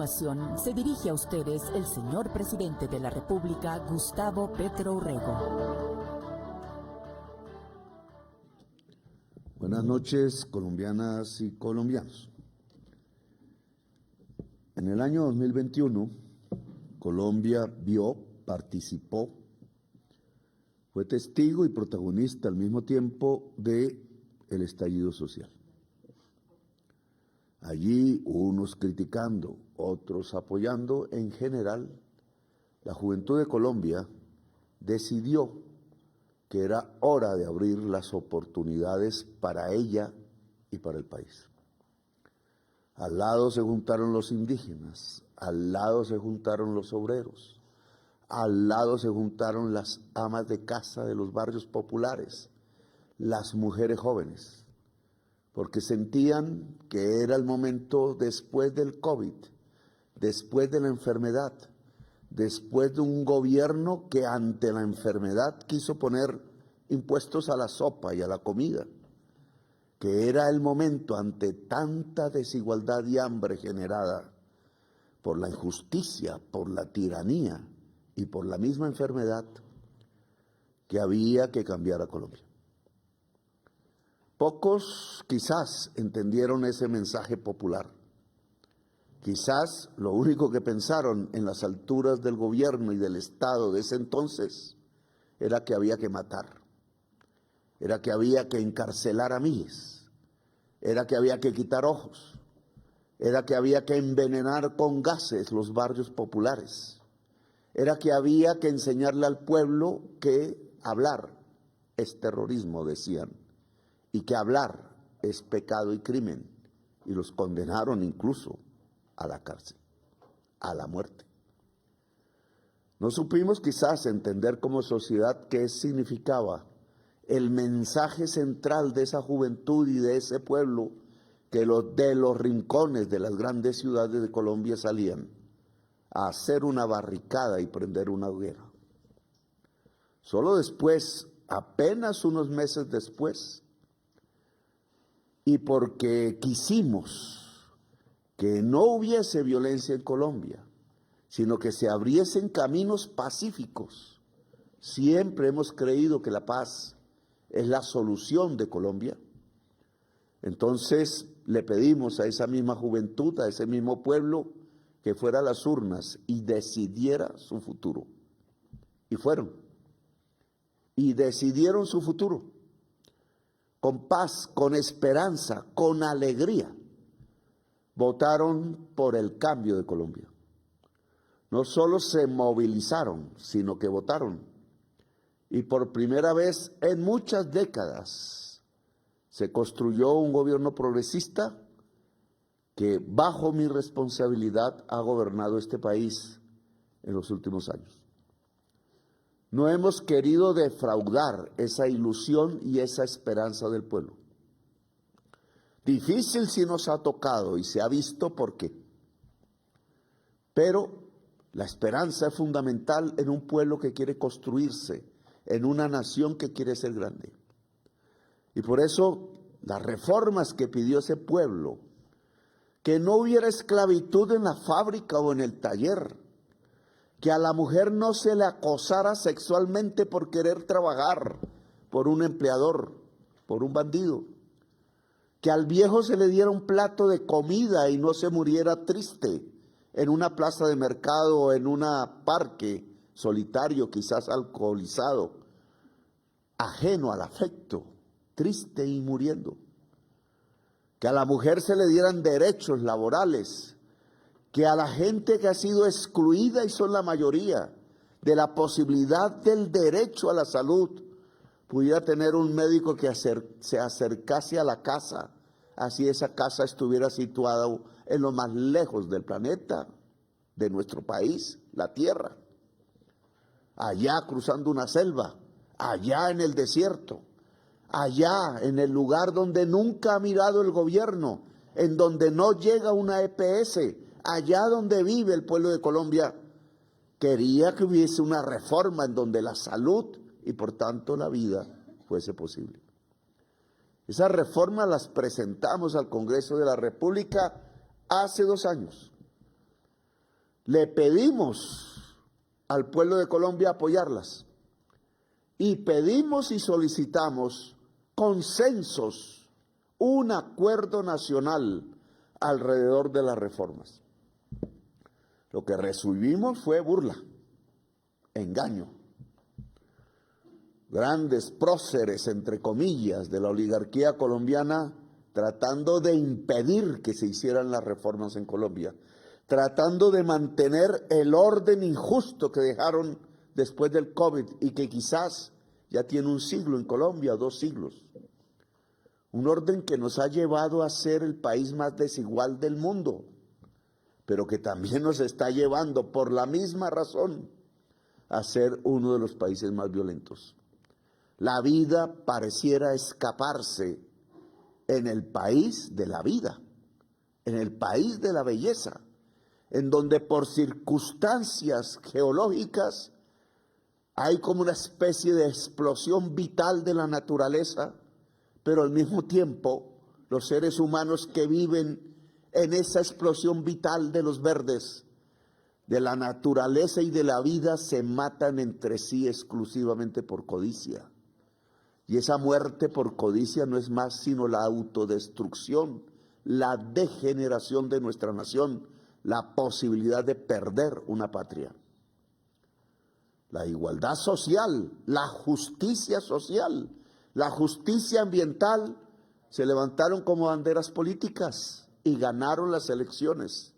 continuación se dirige a ustedes el señor presidente de la República, Gustavo Petro Urrego. Buenas noches, colombianas y colombianos. En el año 2021, Colombia vio, participó, fue testigo y protagonista al mismo tiempo del estallido social. Allí, unos criticando, otros apoyando, en general, la juventud de Colombia decidió que era hora de abrir las oportunidades para ella y para el país. Al lado se juntaron los indígenas, al lado se juntaron los obreros, al lado se juntaron las amas de casa de los barrios populares, las mujeres jóvenes, porque sentían que era el momento después del COVID, después de la enfermedad, después de un gobierno que ante la enfermedad quiso poner impuestos a la sopa y a la comida, que era el momento ante tanta desigualdad y hambre generada por la injusticia, por la tiranía y por la misma enfermedad, que había que cambiar a Colombia. Pocos quizás entendieron ese mensaje popular. Quizás lo único que pensaron en las alturas del gobierno y del Estado de ese entonces era que había que matar, era que había que encarcelar a miles, era que había que quitar ojos, era que había que envenenar con gases los barrios populares, era que había que enseñarle al pueblo que hablar es terrorismo, decían, y que hablar es pecado y crimen, y los condenaron incluso a la cárcel, a la muerte. No supimos quizás entender como sociedad qué significaba el mensaje central de esa juventud y de ese pueblo que de los rincones de las grandes ciudades de Colombia salían a hacer una barricada y prender una hoguera. Solo después, apenas unos meses después, y porque quisimos que no hubiese violencia en Colombia, sino que se abriesen caminos pacíficos. Siempre hemos creído que la paz es la solución de Colombia. Entonces le pedimos a esa misma juventud, a ese mismo pueblo, que fuera a las urnas y decidiera su futuro. Y fueron. Y decidieron su futuro. Con paz, con esperanza, con alegría. Votaron por el cambio de Colombia. No solo se movilizaron, sino que votaron. Y por primera vez en muchas décadas se construyó un gobierno progresista que bajo mi responsabilidad ha gobernado este país en los últimos años. No hemos querido defraudar esa ilusión y esa esperanza del pueblo. Difícil sí nos ha tocado y se ha visto por qué. Pero la esperanza es fundamental en un pueblo que quiere construirse, en una nación que quiere ser grande. Y por eso las reformas que pidió ese pueblo, que no hubiera esclavitud en la fábrica o en el taller, que a la mujer no se le acosara sexualmente por querer trabajar, por un empleador, por un bandido, que al viejo se le diera un plato de comida y no se muriera triste en una plaza de mercado o en un parque solitario, quizás alcoholizado, ajeno al afecto, triste y muriendo. Que a la mujer se le dieran derechos laborales, que a la gente que ha sido excluida, y son la mayoría, de la posibilidad del derecho a la salud, pudiera tener un médico que se acercase a la casa, así esa casa estuviera situada en lo más lejos del planeta, de nuestro país, la tierra, allá cruzando una selva, allá en el desierto, allá en el lugar donde nunca ha mirado el gobierno, en donde no llega una EPS, allá donde vive el pueblo de Colombia. Quería que hubiese una reforma en donde la salud y por tanto la vida fuese posible. Esas reformas las presentamos al Congreso de la República hace 2 años. le pedimos al pueblo de Colombia apoyarlas y pedimos y solicitamos consensos, un acuerdo nacional alrededor de las reformas. Lo que recibimos fue burla, engaño. Grandes próceres, entre comillas, de la oligarquía colombiana tratando de impedir que se hicieran las reformas en Colombia, tratando de mantener el orden injusto que dejaron después del COVID y que quizás ya tiene un siglo en Colombia, 2 siglos. Un orden que nos ha llevado a ser el país más desigual del mundo, pero que también nos está llevando, por la misma razón, a ser uno de los países más violentos. La vida pareciera escaparse en el país de la vida, en el país de la belleza, en donde por circunstancias geológicas hay como una especie de explosión vital de la naturaleza, pero al mismo tiempo los seres humanos que viven en esa explosión vital de los verdes, de la naturaleza y de la vida, se matan entre sí exclusivamente por codicia. Y esa muerte por codicia no es más sino la autodestrucción, la degeneración de nuestra nación, la posibilidad de perder una patria. La igualdad social, la justicia social, la justicia ambiental se levantaron como banderas políticas y ganaron las elecciones.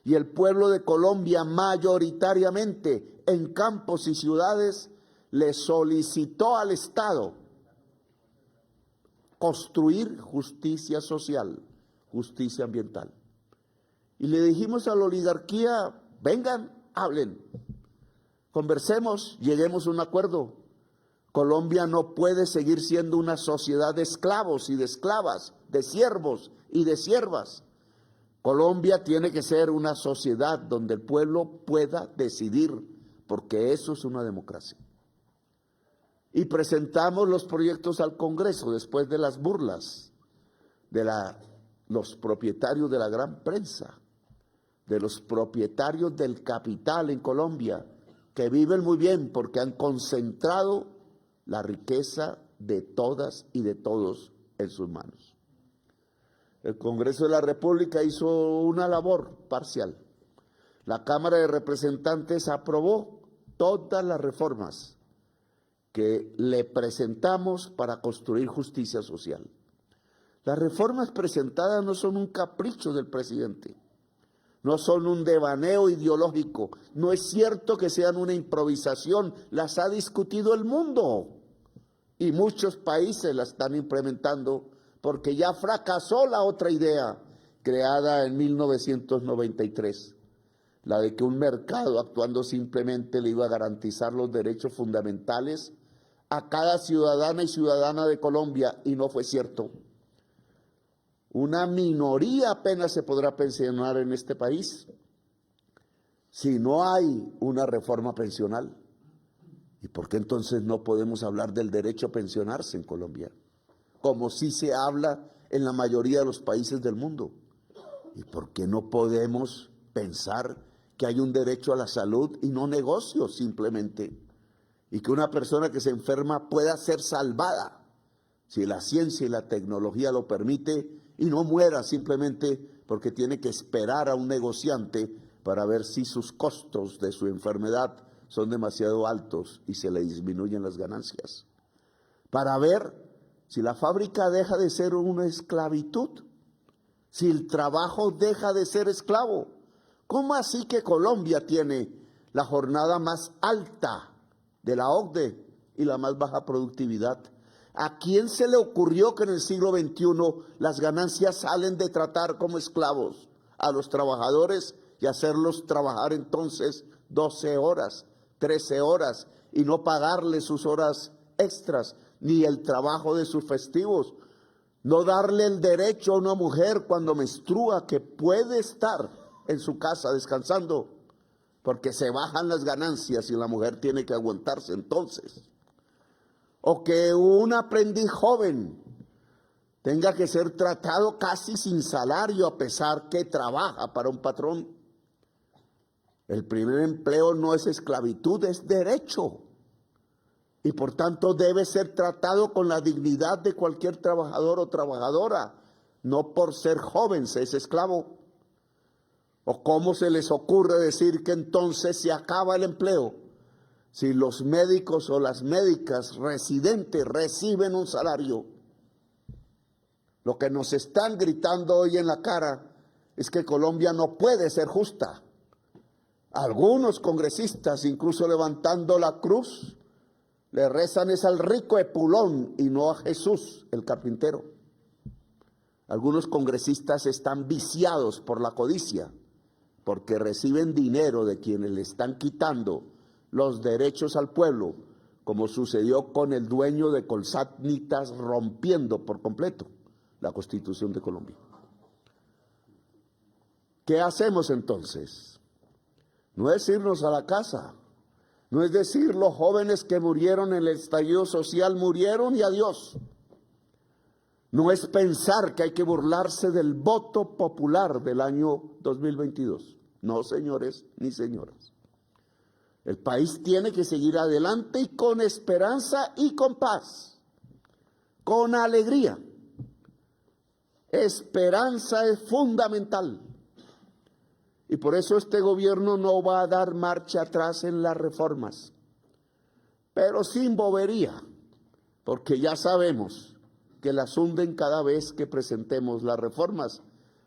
Y el pueblo de Colombia mayoritariamente en campos y ciudades le solicitó al Estado construir justicia social, justicia ambiental. Y le dijimos a la oligarquía, vengan, hablen, conversemos, lleguemos a un acuerdo. Colombia no puede seguir siendo una sociedad de esclavos y de esclavas, de siervos y de siervas. Colombia tiene que ser una sociedad donde el pueblo pueda decidir, porque eso es una democracia. Y presentamos los proyectos al Congreso después de las burlas de los propietarios de la gran prensa, de los propietarios del capital en Colombia, que viven muy bien porque han concentrado la riqueza de todas y de todos en sus manos. El Congreso de la República hizo una labor parcial. La Cámara de Representantes aprobó todas las reformas que le presentamos para construir justicia social. Las reformas presentadas no son un capricho del presidente, no son un devaneo ideológico, no es cierto que sean una improvisación, las ha discutido el mundo y muchos países las están implementando porque ya fracasó la otra idea creada en 1993, la de que un mercado actuando simplemente le iba a garantizar los derechos fundamentales a cada ciudadana y ciudadana de Colombia, y no fue cierto. Una minoría apenas se podrá pensionar en este país si no hay una reforma pensional. ¿Y por qué entonces no podemos hablar del derecho a pensionarse en Colombia? Como sí se habla en la mayoría de los países del mundo. ¿Y por qué no podemos pensar que hay un derecho a la salud y no negocios simplemente? Y que una persona que se enferma pueda ser salvada, si la ciencia y la tecnología lo permite, y no muera simplemente porque tiene que esperar a un negociante para ver si sus costos de su enfermedad son demasiado altos y se le disminuyen las ganancias. Para ver si la fábrica deja de ser una esclavitud, si el trabajo deja de ser esclavo. ¿Cómo así que Colombia tiene la jornada más alta de la OCDE y la más baja productividad? ¿A quién se le ocurrió que en el siglo XXI las ganancias salen de tratar como esclavos a los trabajadores y hacerlos trabajar entonces 12 horas, 13 horas y no pagarles sus horas extras ni el trabajo de sus festivos? No darle el derecho a una mujer cuando menstrua que puede estar en su casa descansando porque se bajan las ganancias y la mujer tiene que aguantarse entonces. O que un aprendiz joven tenga que ser tratado casi sin salario a pesar que trabaja para un patrón. El primer empleo no es esclavitud, es derecho. Y por tanto debe ser tratado con la dignidad de cualquier trabajador o trabajadora. No por ser joven se es esclavo. ¿O cómo se les ocurre decir que entonces se acaba el empleo? Si los médicos o las médicas residentes reciben un salario. Lo que nos están gritando hoy en la cara es que Colombia no puede ser justa. Algunos congresistas, incluso levantando la cruz, le rezan es al rico Epulón y no a Jesús, el carpintero. Algunos congresistas están viciados por la codicia, porque reciben dinero de quienes le están quitando los derechos al pueblo, como sucedió con el dueño de Colsanitas, rompiendo por completo la Constitución de Colombia. ¿Qué hacemos entonces? No es irnos a la casa, no es decir los jóvenes que murieron en el estallido social murieron y adiós. No es pensar que hay que burlarse del voto popular del año 2022. No, señores ni señoras. El país tiene que seguir adelante y con esperanza y con paz, con alegría. Esperanza es fundamental. Y por eso este gobierno no va a dar marcha atrás en las reformas, pero sin bobería, porque ya sabemos que las hunden cada vez que presentemos las reformas,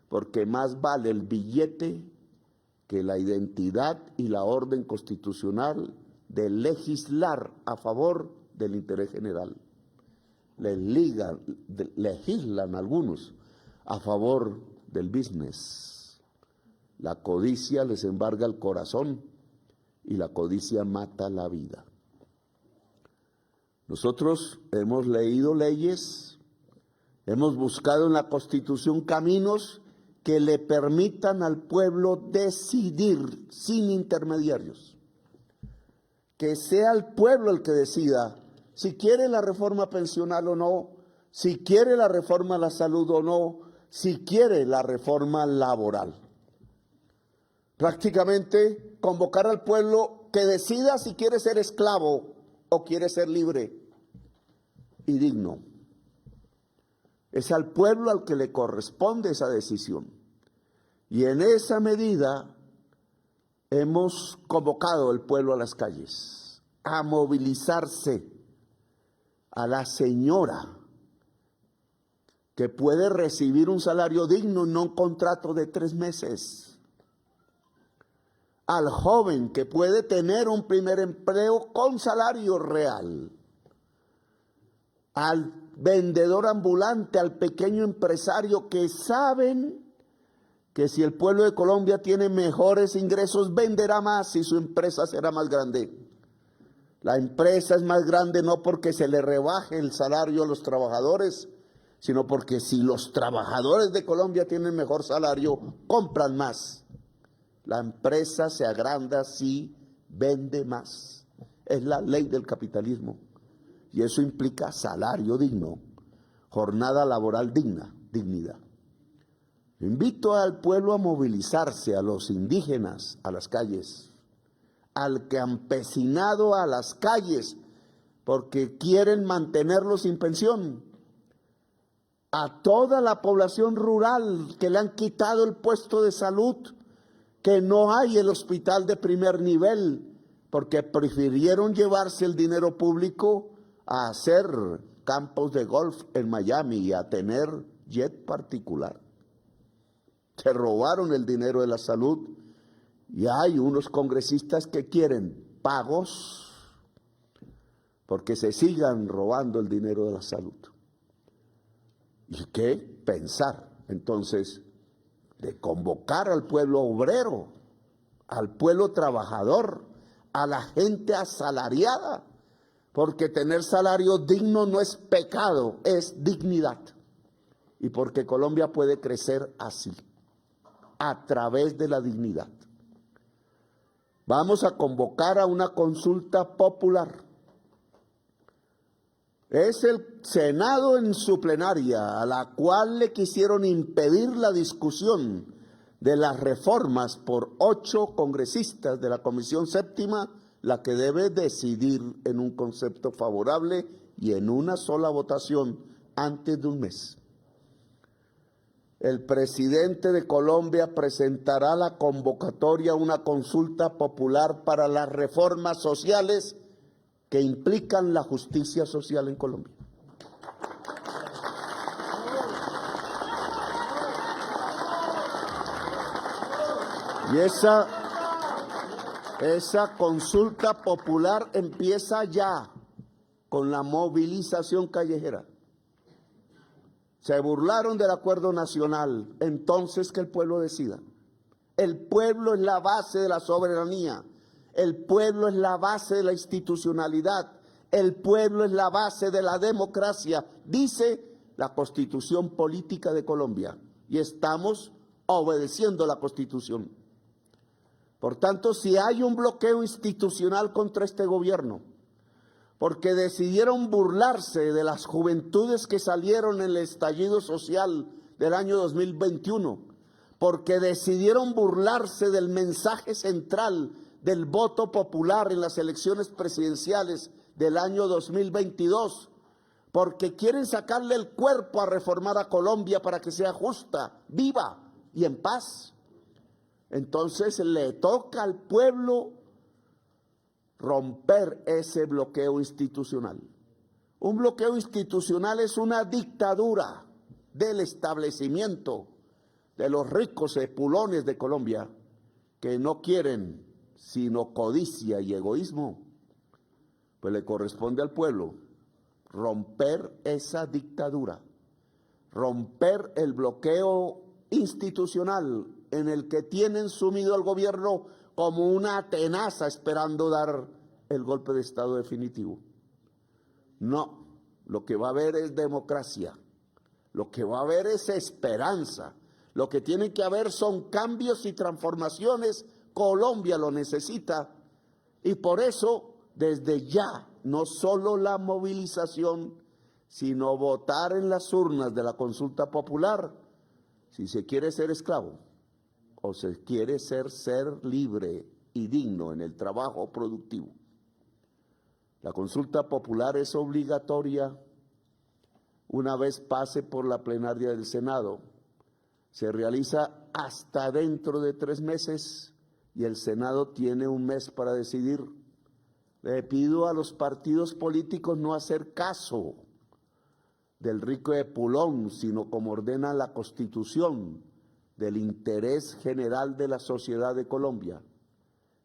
porque más vale el billete que la identidad y la orden constitucional de legislar a favor del interés general. Legislan algunos a favor del business. La codicia les embarga el corazón y la codicia mata la vida. Nosotros hemos leído leyes, hemos buscado en la Constitución caminos que le permitan al pueblo decidir sin intermediarios. Que sea el pueblo el que decida si quiere la reforma pensional o no, si quiere la reforma a la salud o no, si quiere la reforma laboral. Prácticamente convocar al pueblo que decida si quiere ser esclavo o quiere ser libre y digno. Es al pueblo al que le corresponde esa decisión. Y en esa medida hemos convocado al pueblo a las calles, a movilizarse, a la señora que puede recibir un salario digno, no un contrato de 3 meses. Al joven que puede tener un primer empleo con salario real. Al vendedor ambulante, al pequeño empresario que saben que si el pueblo de Colombia tiene mejores ingresos, venderá más y su empresa será más grande. La empresa es más grande no porque se le rebaje el salario a los trabajadores, sino porque si los trabajadores de Colombia tienen mejor salario, compran más. La empresa se agranda si vende más. Es la ley del capitalismo. Y eso implica salario digno, jornada laboral digna, dignidad. Invito al pueblo a movilizarse, a los indígenas a las calles, al campesinado a las calles, porque quieren mantenerlo sin pensión, a toda la población rural que le han quitado el puesto de salud, que no hay el hospital de primer nivel, porque prefirieron llevarse el dinero público a hacer campos de golf en Miami y a tener jet particular. Se robaron el dinero de la salud y hay unos congresistas que quieren pagos porque se sigan robando el dinero de la salud. ¿Y qué pensar entonces de convocar al pueblo obrero, al pueblo trabajador, a la gente asalariada? Porque tener salario digno no es pecado, es dignidad. Y porque Colombia puede crecer así, a través de la dignidad. Vamos a convocar a una consulta popular. Es el Senado en su plenaria, a la cual le quisieron impedir la discusión de las reformas por 8 congresistas de la Comisión Séptima, la que debe decidir en un concepto favorable y en una sola votación antes de un mes. El presidente de Colombia presentará la convocatoria a una consulta popular para las reformas sociales que implican la justicia social en Colombia. Y esa consulta popular empieza ya con la movilización callejera. Se burlaron del acuerdo nacional, entonces que el pueblo decida. El pueblo es la base de la soberanía, el pueblo es la base de la institucionalidad, el pueblo es la base de la democracia, dice la Constitución Política de Colombia, y estamos obedeciendo la Constitución. Por tanto, si hay un bloqueo institucional contra este gobierno, porque decidieron burlarse de las juventudes que salieron en el estallido social del año 2021, porque decidieron burlarse del mensaje central del voto popular en las elecciones presidenciales del año 2022, porque quieren sacarle el cuerpo a reformar a Colombia para que sea justa, viva y en paz. Entonces le toca al pueblo romper ese bloqueo institucional. Un bloqueo institucional es una dictadura del establecimiento de los ricos epulones de Colombia que no quieren sino codicia y egoísmo. Pues le corresponde al pueblo romper esa dictadura, romper el bloqueo institucional en el que tienen sumido al gobierno como una tenaza esperando dar el golpe de Estado definitivo. No, lo que va a haber es democracia, lo que va a haber es esperanza, lo que tiene que haber son cambios y transformaciones. Colombia lo necesita y por eso desde ya no solo la movilización, sino votar en las urnas de la consulta popular si se quiere ser esclavo o se quiere ser libre y digno en el trabajo productivo. La consulta popular es obligatoria una vez pase por la plenaria del Senado. Se realiza hasta dentro de 3 meses y el Senado tiene un mes para decidir. Le pido a los partidos políticos no hacer caso del rico epulón, sino como ordena la Constitución, del interés general de la sociedad de Colombia.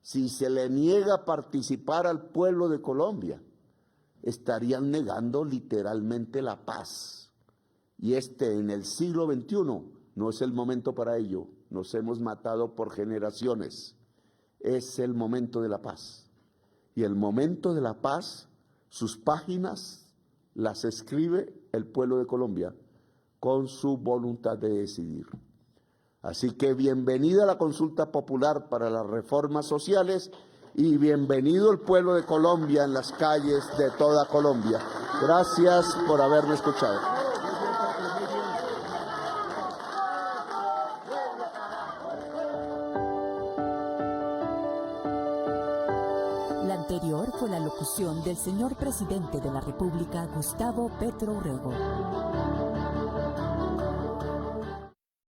Si se le niega participar al pueblo de Colombia, estarían negando literalmente la paz. Y en el siglo XXI no es el momento para ello. Nos hemos matado por generaciones. Es el momento de la paz. Y el momento de la paz, sus páginas las escribe el pueblo de Colombia con su voluntad de decidir. Así que bienvenida a la consulta popular para las reformas sociales y bienvenido el pueblo de Colombia en las calles de toda Colombia. Gracias por haberme escuchado. La anterior fue la locución del señor presidente de la República, Gustavo Petro Urrego.